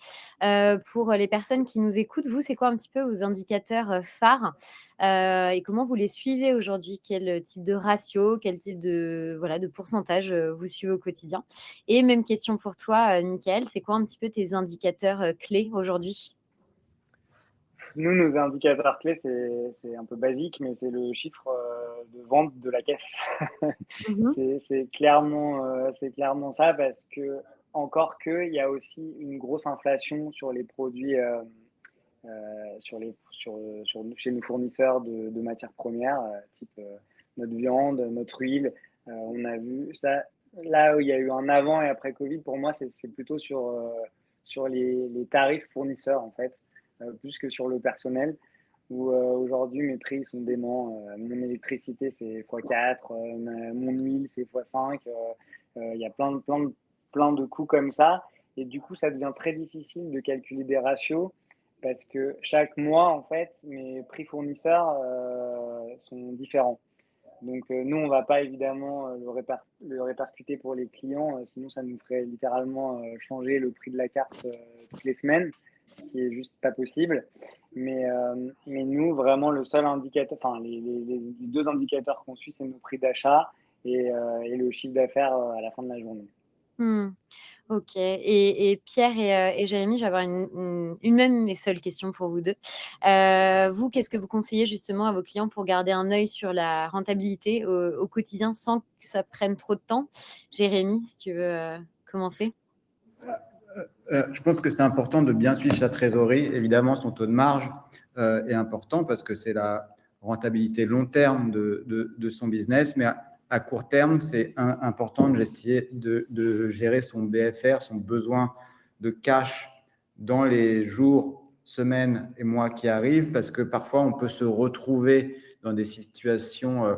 Pour les personnes qui nous écoutent, vous, c'est quoi un petit peu vos indicateurs phares et comment vous les suivez aujourd'hui? Quel type de ratio, quel type de pourcentage vous suivez au quotidien? Et même question pour toi, Michael, c'est quoi un petit peu tes indicateurs clés aujourd'hui? Nous, nos indicateurs clés, c'est un peu basique, mais c'est le chiffre de vente de la caisse. Mmh. C'est clairement ça, parce que, encore qu'il y a aussi une grosse inflation sur les produits, chez nos fournisseurs de matières premières, type notre viande, notre huile. On a vu ça, là où il y a eu un avant et après Covid, pour moi, c'est plutôt sur les tarifs fournisseurs, en fait, plus que sur le personnel, où aujourd'hui mes prix sont déments. Mon électricité, c'est x4, mon huile, c'est x5. Il y a plein de coûts comme ça. Et du coup, ça devient très difficile de calculer des ratios, parce que chaque mois, en fait, mes prix fournisseurs sont différents. Donc, nous, on ne va pas évidemment le répercuter pour les clients, sinon ça nous ferait littéralement changer le prix de la carte toutes les semaines, ce qui est juste pas possible. Mais nous, vraiment, le seul indicateur, enfin, les deux indicateurs qu'on suit, c'est nos prix d'achat et le chiffre d'affaires à la fin de la journée. Mmh. OK et Pierre et Jérémy, je vais avoir une même et seule question pour vous 2. Vous, qu'est-ce que vous conseillez justement à vos clients pour garder un œil sur la rentabilité au quotidien sans que ça prenne trop de temps? Jérémy, si tu veux, commencer? Je pense que c'est important de bien suivre sa trésorerie. Évidemment, son taux de marge est important parce que c'est la rentabilité long terme de son business, mais à court terme, c'est important de gérer son BFR, son besoin de cash dans les jours, semaines et mois qui arrivent, parce que parfois, on peut se retrouver dans des situations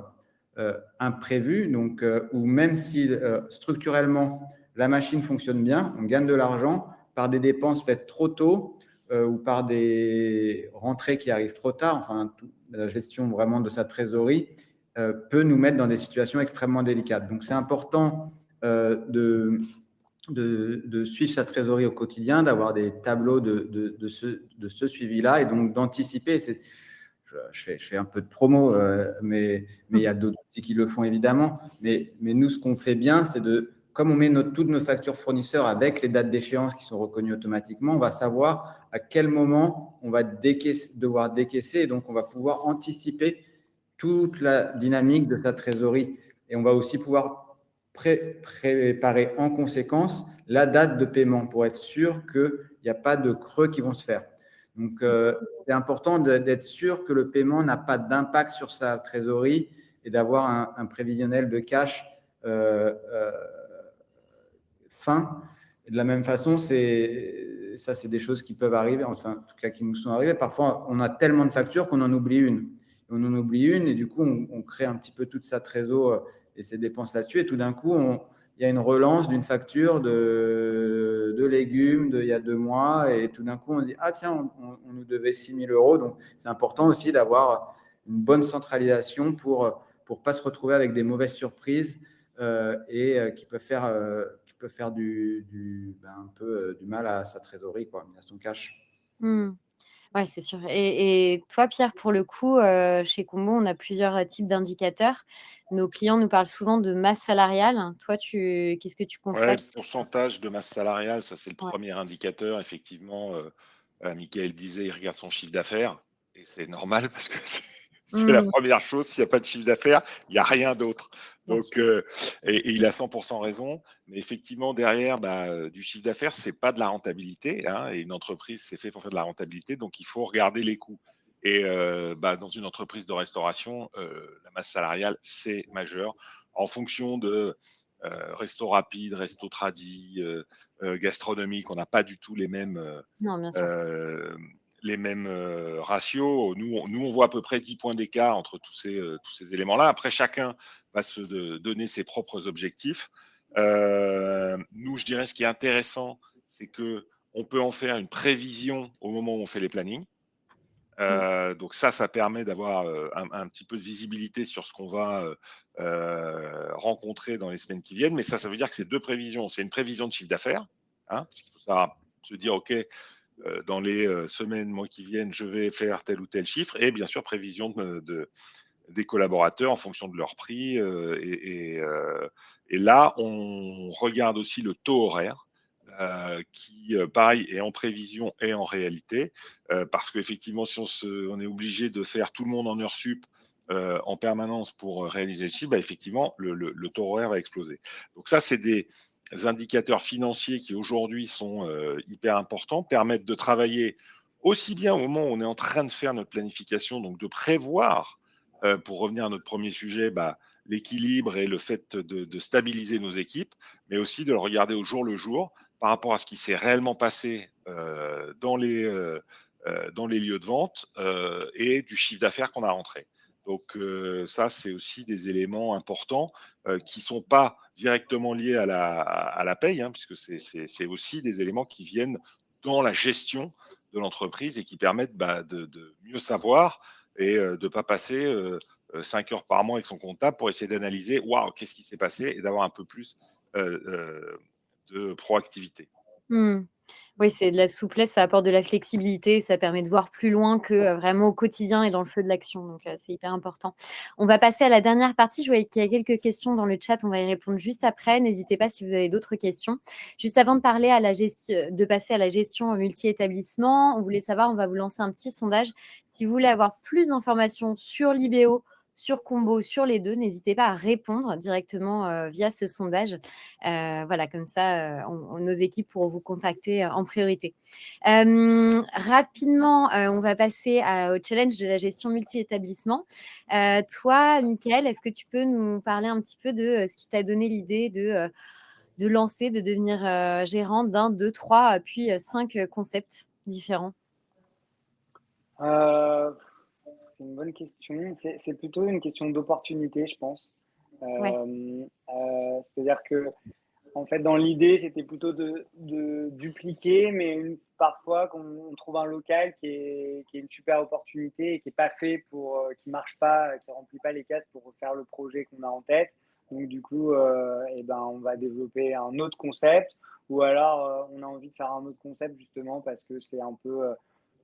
imprévues, donc, ou même si structurellement, la machine fonctionne bien, on gagne de l'argent, par des dépenses faites trop tôt ou par des rentrées qui arrivent trop tard, enfin, la gestion vraiment de sa trésorerie peut nous mettre dans des situations extrêmement délicates. Donc, c'est important de suivre sa trésorerie au quotidien, d'avoir des tableaux de ce suivi-là et donc d'anticiper. Je fais un peu de promo, mais il y a d'autres outils qui le font évidemment. Mais nous, ce qu'on fait bien, c'est comme on met toutes nos factures fournisseurs avec les dates d'échéance qui sont reconnues automatiquement, on va savoir à quel moment on va devoir décaisser. Et donc, on va pouvoir anticiper toute la dynamique de sa trésorerie. Et on va aussi pouvoir préparer en conséquence la date de paiement pour être sûr qu'il n'y a pas de creux qui vont se faire. Donc, c'est important d'être sûr que le paiement n'a pas d'impact sur sa trésorerie et d'avoir un prévisionnel de cash fin. Et de la même façon, c'est des choses qui peuvent arriver, enfin, en tout cas qui nous sont arrivées. Parfois, on a tellement de factures qu'on en oublie une. On en oublie une et du coup, on crée un petit peu toute sa trésor et ses dépenses là-dessus. Et tout d'un coup, il y a une relance d'une facture de légumes d'il y a 2 mois. Et tout d'un coup, on se dit, ah tiens, on nous devait 6 000 euros. Donc, c'est important aussi d'avoir une bonne centralisation pour ne pas se retrouver avec des mauvaises surprises qui peuvent faire un peu du mal à sa trésorerie, quoi, à son cash. Mmh. Ouais, c'est sûr et toi, Pierre, pour le coup, chez Combo, on a plusieurs, types d'indicateurs. Nos clients nous parlent souvent de masse salariale. Toi, qu'est-ce que tu Ouais, constates? le pourcentage de masse salariale, ça c'est le Ouais. premier indicateur. Effectivement, Mickaël disait, il regarde son chiffre d'affaires et c'est normal parce que c'est la Mmh, première chose. S'il n'y a pas de chiffre d'affaires, il n'y a rien d'autre. bien Donc, sûr. et il a 100% raison. Mais effectivement, derrière, du chiffre d'affaires, c'est pas de la rentabilité, hein, et une entreprise, c'est fait pour faire de la rentabilité. Donc, il faut regarder les coûts. Et dans une entreprise de restauration, la masse salariale, c'est majeur. En fonction de resto rapide, resto tradi, gastronomique, on n'a pas du tout Non, bien sûr. euh, les mêmes ratios. Nous, on voit à peu près 10 points d'écart entre tous ces éléments-là. Après, chacun va donner ses propres objectifs. Nous, je dirais, ce qui est intéressant, c'est que on peut en faire une prévision au moment où on fait les plannings. Mmh. Donc ça permet d'avoir un petit peu de visibilité sur ce qu'on va rencontrer dans les semaines qui viennent. Mais ça veut dire que c'est deux prévisions. C'est une prévision de chiffre d'affaires, hein, parce qu'il faut se dire, OK, dans les semaines, mois qui viennent, je vais faire tel ou tel chiffre. Et bien sûr, prévision des collaborateurs en fonction de leur prix. Et là, on regarde aussi le taux horaire. Qui, pareil, est en prévision et en réalité, parce qu'effectivement, si on est obligé de faire tout le monde en heure sup en permanence pour réaliser le chiffre, effectivement, le taux horaire va exploser. Donc ça, c'est des indicateurs financiers qui aujourd'hui sont hyper importants, permettent de travailler aussi bien au moment où on est en train de faire notre planification, donc de prévoir, pour revenir à notre premier sujet, l'équilibre et le fait de stabiliser nos équipes, mais aussi de le regarder au jour le jour par rapport à ce qui s'est réellement passé dans les lieux de vente et du chiffre d'affaires qu'on a rentré. Donc ça, c'est aussi des éléments importants qui ne sont pas directement liés à la paye, hein, puisque c'est aussi des éléments qui viennent dans la gestion de l'entreprise et qui permettent de mieux savoir et de ne pas passer 5 heures par mois avec son comptable pour essayer d'analyser, waouh, qu'est-ce qui s'est passé et d'avoir un peu plus de proactivité. Mmh. Oui, c'est de la souplesse, ça apporte de la flexibilité, ça permet de voir plus loin que vraiment au quotidien et dans le feu de l'action. Donc, c'est hyper important. On va passer à la dernière partie. Je voyais qu'il y a quelques questions dans le chat. On va y répondre juste après. N'hésitez pas si vous avez d'autres questions. Juste avant de parler de passer à la gestion multi-établissement, on voulait savoir, on va vous lancer un petit sondage. Si vous voulez avoir plus d'informations sur l'IBO, sur Combo, sur les deux, n'hésitez pas à répondre directement via ce sondage. Voilà, comme ça, nos équipes pourront vous contacter en priorité. Rapidement, on va passer au challenge de la gestion multi-établissement. Toi, Mickaël, est-ce que tu peux nous parler un petit peu de ce qui t'a donné l'idée de lancer, de devenir gérant d'un, deux, trois, puis 5 concepts différents? C'est une bonne question. C'est plutôt une question d'opportunité, je pense. Ouais. C'est-à-dire que, en fait, dans l'idée, c'était plutôt de dupliquer, mais parfois, quand on trouve un local qui est une super opportunité et qui n'est pas fait qui marche pas, qui remplit pas les cases pour faire le projet qu'on a en tête. Donc, du coup, eh ben, on va développer un autre concept, ou alors on a envie de faire un autre concept justement parce que c'est un peu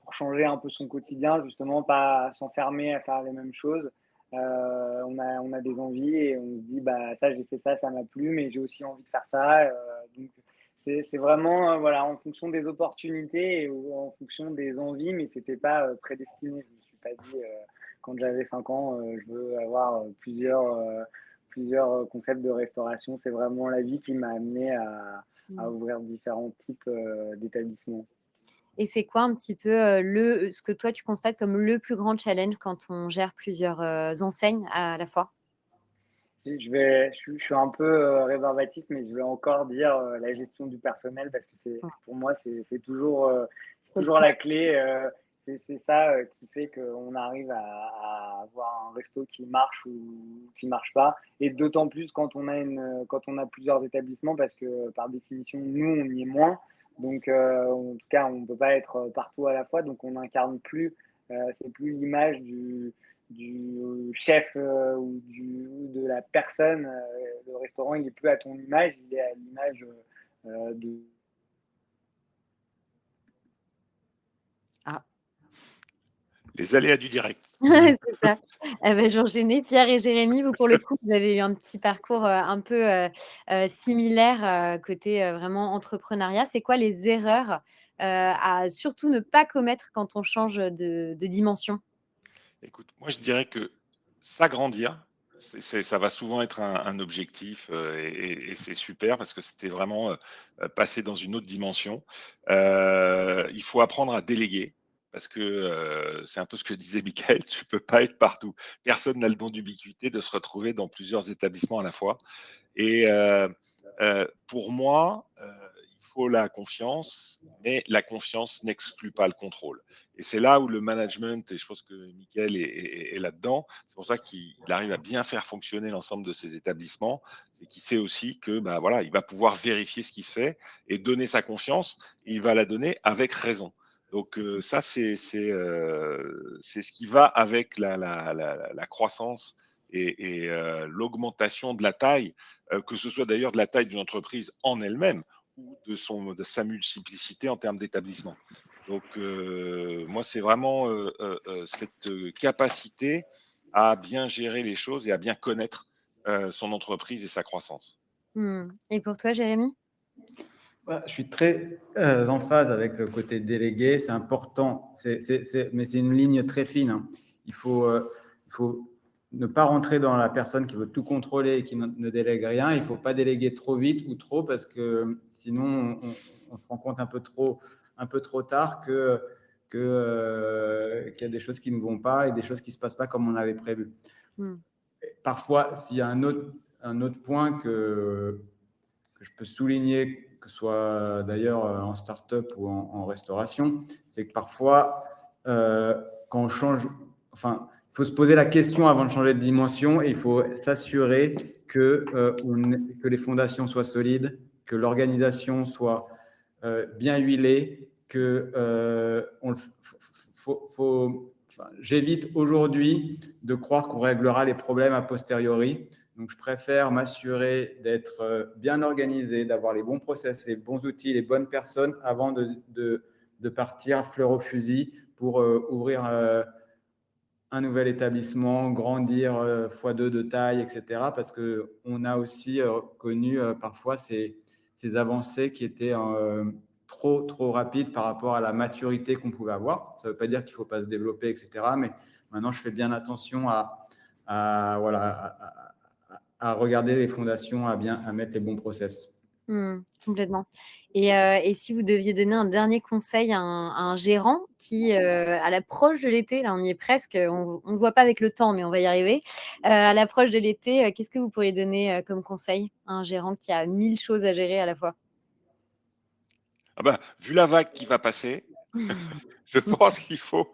pour changer un peu son quotidien, justement, pas s'enfermer à faire les mêmes choses. On a des envies et on se dit, bah, ça, j'ai fait ça m'a plu, mais j'ai aussi envie de faire ça. Donc, c'est vraiment voilà, en fonction des opportunités et en fonction des envies, mais ce n'était pas prédestiné. Je ne me suis pas dit, quand j'avais 5 ans, je veux avoir plusieurs concepts de restauration. C'est vraiment la vie qui m'a amené à ouvrir différents types d'établissements. Et c'est quoi un petit peu ce que toi, tu constates comme le plus grand challenge quand on gère plusieurs enseignes à la fois? Je suis un peu rébarbatif, mais je vais encore dire la gestion du personnel parce que Ouais, pour moi, c'est c'est le toujours cœur. la clé. C'est ça qui fait qu'on arrive à avoir un resto qui marche ou qui marche pas. Et d'autant plus quand on a plusieurs établissements parce que par définition, nous, on y est moins. Donc, en tout cas, on ne peut pas être partout à la fois. Donc, on n'incarne plus, c'est plus l'image du chef ou de la personne. Le restaurant, il n'est plus à ton image, il est à l'image de. Ah. Les aléas du direct. C'est ça. Je vais enchaîner. Pierre et Jérémy, vous, pour le coup, vous avez eu un petit parcours un peu similaire côté vraiment entrepreneuriat. C'est quoi les erreurs à surtout ne pas commettre quand on change de dimension? Écoute, moi je dirais que s'agrandir, ça va souvent être un objectif et c'est super parce que c'était vraiment passer dans une autre dimension. Il faut apprendre à déléguer parce que c'est un peu ce que disait Michael, tu peux pas être partout. Personne n'a le don d'ubiquité de se retrouver dans plusieurs établissements à la fois. Et pour moi, il faut la confiance, mais la confiance n'exclut pas le contrôle. Et c'est là où le management, et je pense que Mickaël est là-dedans, c'est pour ça qu'il arrive à bien faire fonctionner l'ensemble de ses établissements, c'est qu'il sait aussi que ben voilà, il va pouvoir vérifier ce qui se fait et donner sa confiance, et il va la donner avec raison. Donc ça, c'est ce qui va avec la croissance et l'augmentation de la taille, que ce soit d'ailleurs de la taille d'une entreprise en elle-même ou de sa multiplicité en termes d'établissement. Donc, moi, c'est vraiment cette capacité à bien gérer les choses et à bien connaître son entreprise et sa croissance. Et pour toi, Jérémy? Je suis très en phase avec le côté délégué, c'est important, mais c'est une ligne très fine, hein. Il faut ne pas rentrer dans la personne qui veut tout contrôler et qui ne délègue rien. Il ne faut pas déléguer trop vite ou trop parce que sinon on se rend compte un peu trop tard qu'il y a des choses qui ne vont pas et des choses qui ne se passent pas comme on avait prévu. Parfois, s'il y a un autre point que je peux souligner, que ce soit d'ailleurs en start-up ou en restauration, c'est que parfois, quand on change, enfin, il faut se poser la question avant de changer de dimension et il faut s'assurer que les fondations soient solides, que l'organisation soit bien huilée, j'évite aujourd'hui de croire qu'on réglera les problèmes a posteriori. Donc, je préfère m'assurer d'être bien organisé, d'avoir les bons process, les bons outils, les bonnes personnes avant de partir fleur au fusil pour ouvrir un nouvel établissement, grandir x2 de taille, etc. Parce qu'on a aussi connu parfois ces avancées qui étaient trop rapides par rapport à la maturité qu'on pouvait avoir. Ça ne veut pas dire qu'il ne faut pas se développer, etc. Mais maintenant, je fais bien attention voilà, à regarder les fondations, à mettre les bons process. Complètement. Et si vous deviez donner un dernier conseil à un gérant qui, à l'approche de l'été, là on y est presque, on ne voit pas avec le temps, mais on va y arriver. À l'approche de l'été, qu'est-ce que vous pourriez donner comme conseil à un gérant qui a 1000 choses à gérer à la fois? Ah bah, vu la vague qui va passer, je pense qu'il faut,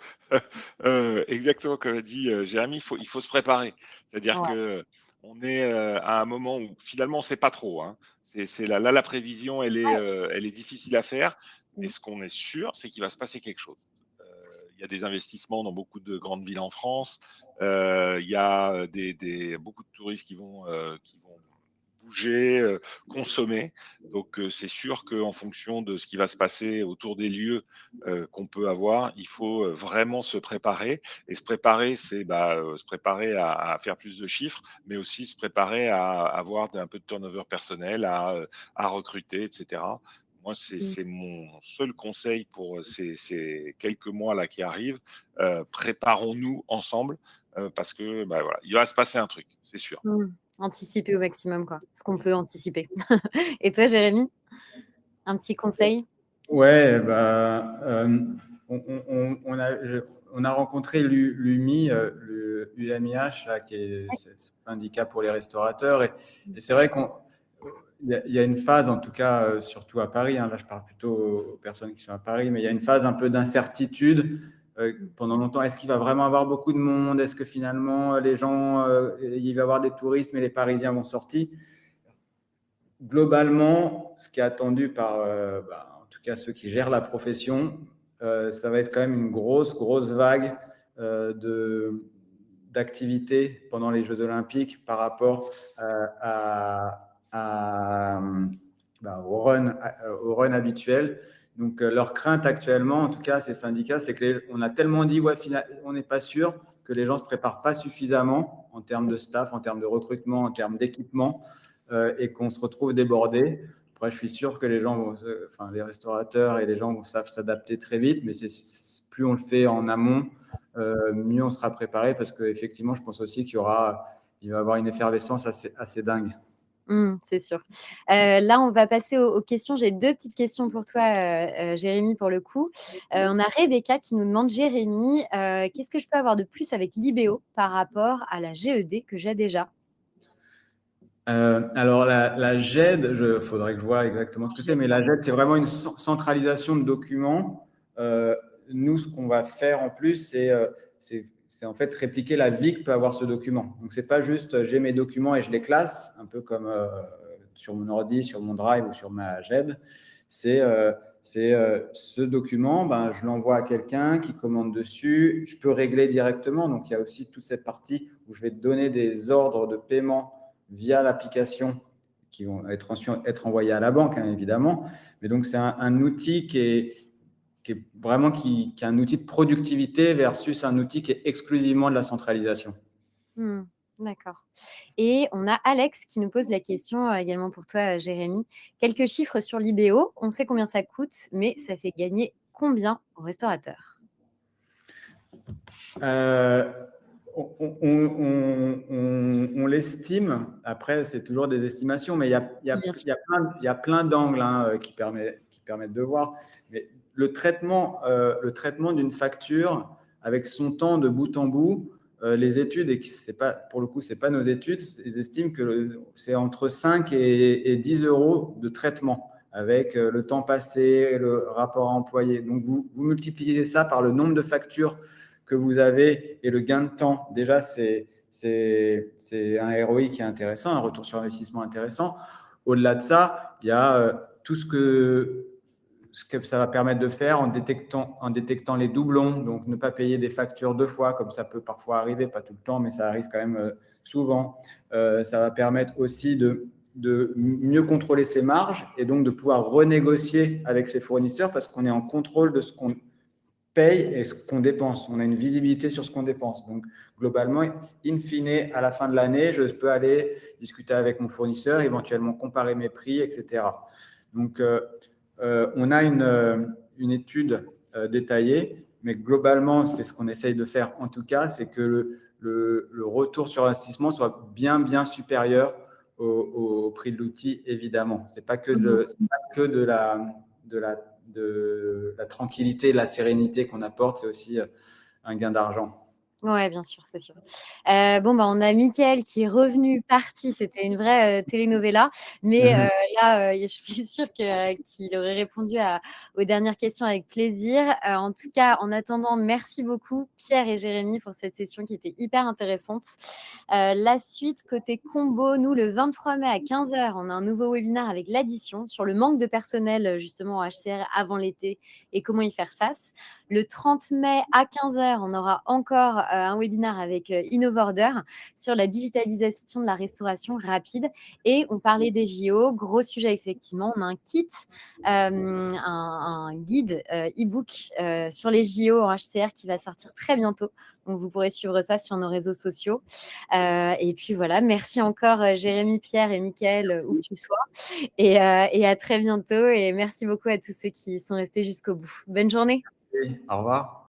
exactement comme a dit Jérémy, il faut se préparer. C'est-à-dire Ouais. que on est à un moment où finalement on ne sait pas trop. Hein. La prévision, elle est difficile à faire. Mais Mmh. ce qu'on est sûr, c'est qu'il va se passer quelque chose. Il y a des investissements dans beaucoup de grandes villes en France. Il y a beaucoup de touristes qui vont bouger, consommer. Donc, c'est sûr qu'en fonction de ce qui va se passer autour des lieux qu'on peut avoir, il faut vraiment se préparer. Et se préparer, c'est se préparer à faire plus de chiffres, mais aussi se préparer à avoir un peu de turnover personnel, à recruter, etc. Moi, Mmh. c'est mon seul conseil pour ces quelques mois là qui arrivent. Préparons-nous ensemble parce que voilà, il va se passer un truc, c'est sûr. Anticiper au maximum, quoi, ce qu'on peut anticiper. Et toi, Jérémy, un petit conseil? Ouais, on a rencontré l'UMI, le UMIH, là, qui est ce syndicat pour les restaurateurs. Et c'est vrai qu'il y a une phase, en tout cas, surtout à Paris, hein, là je parle plutôt aux personnes qui sont à Paris, mais il y a une phase un peu d'incertitude pendant longtemps. Est-ce qu'il va vraiment avoir beaucoup de monde? Est-ce que finalement, les gens, il va y avoir des touristes, mais les Parisiens vont sortir? Globalement, ce qui est attendu par en tout cas ceux qui gèrent la profession, ça va être quand même une grosse vague d'activité pendant les Jeux Olympiques par rapport au run habituel. Donc, leur crainte actuellement, en tout cas, ces syndicats, c'est qu'on a tellement dit, ouais, on n'est pas sûr, que les gens ne se préparent pas suffisamment en termes de staff, en termes de recrutement, en termes d'équipement, et qu'on se retrouve débordé. Après, je suis sûr que les restaurateurs et les gens savent s'adapter très vite, mais plus on le fait en amont, mieux on sera préparé, parce qu'effectivement, je pense aussi il va y avoir une effervescence assez dingue. C'est sûr. Là, on va passer aux questions. J'ai 2 petites questions pour toi, Jérémy, pour le coup. On a Rebecca qui nous demande: «Jérémy, qu'est-ce que je peux avoir de plus avec l'IBO par rapport à la GED que j'ai déjà?» Alors, la GED, il faudrait que je vois exactement ce que c'est, mais la GED, c'est vraiment une centralisation de documents. Nous, ce qu'on va faire en plus, c'est en fait répliquer la vie que peut avoir ce document. Donc, ce n'est pas juste j'ai mes documents et je les classe, un peu comme sur mon ordi, sur mon Drive ou sur ma GED. C'est ce document, je l'envoie à quelqu'un qui commande dessus. Je peux régler directement. Donc, il y a aussi toute cette partie où je vais te donner des ordres de paiement via l'application qui vont être envoyés à la banque, hein, évidemment. Mais donc, c'est un outil qui est vraiment un outil de productivité versus un outil qui est exclusivement de la centralisation. D'accord. Et on a Alex qui nous pose la question également pour toi, Jérémy. Quelques chiffres sur l'IBO. On sait combien ça coûte, mais ça fait gagner combien aux restaurateurs? On l'estime. Après, c'est toujours des estimations, mais il y a plein d'angles qui permettent de voir. Mais le traitement d'une facture avec son temps de bout en bout, les études, et pour le coup, ce n'est pas nos études, ils estiment que c'est entre 5 et 10 euros de traitement avec le temps passé, le rapport à employé. Donc, vous multipliez ça par le nombre de factures que vous avez et le gain de temps. Déjà, c'est un ROI qui est intéressant, un retour sur investissement intéressant. Au-delà de ça, il y a tout ce que ce que ça va permettre de faire en détectant les doublons, donc ne pas payer des factures 2 fois, comme ça peut parfois arriver, pas tout le temps, mais ça arrive quand même souvent. Ça va permettre aussi de mieux contrôler ses marges et donc de pouvoir renégocier avec ses fournisseurs parce qu'on est en contrôle de ce qu'on paye et ce qu'on dépense. On a une visibilité sur ce qu'on dépense. Donc, globalement, in fine, à la fin de l'année, je peux aller discuter avec mon fournisseur, éventuellement comparer mes prix, etc. Donc, on a une étude détaillée, mais globalement, c'est ce qu'on essaye de faire en tout cas, c'est que le retour sur investissement soit bien supérieur au prix de l'outil, évidemment. C'est pas que de la tranquillité, de la sérénité qu'on apporte, c'est aussi un gain d'argent. Ouais, bien sûr, c'est sûr. Bon, bah, on a Mickaël qui est revenu, parti, c'était une vraie, telenovela, mais là, je suis sûre qu'il aurait répondu aux dernières questions avec plaisir. En tout cas, en attendant, merci beaucoup Pierre et Jérémy pour cette session qui était hyper intéressante. La suite côté combo, nous, le 23 mai à 15h, on a un nouveau webinaire avec l'addition sur le manque de personnel, justement, en HCR avant l'été et comment y faire face. Le 30 mai à 15h, on aura encore un webinaire avec Innovorder sur la digitalisation de la restauration rapide. Et on parlait des JO, gros sujet effectivement. On a un kit, un guide e-book sur les JO en HCR qui va sortir très bientôt. Donc, vous pourrez suivre ça sur nos réseaux sociaux. Et puis voilà, merci encore Jérémy, Pierre et Mickaël, où que tu sois. Et à très bientôt. Et merci beaucoup à tous ceux qui sont restés jusqu'au bout. Bonne journée. Au revoir.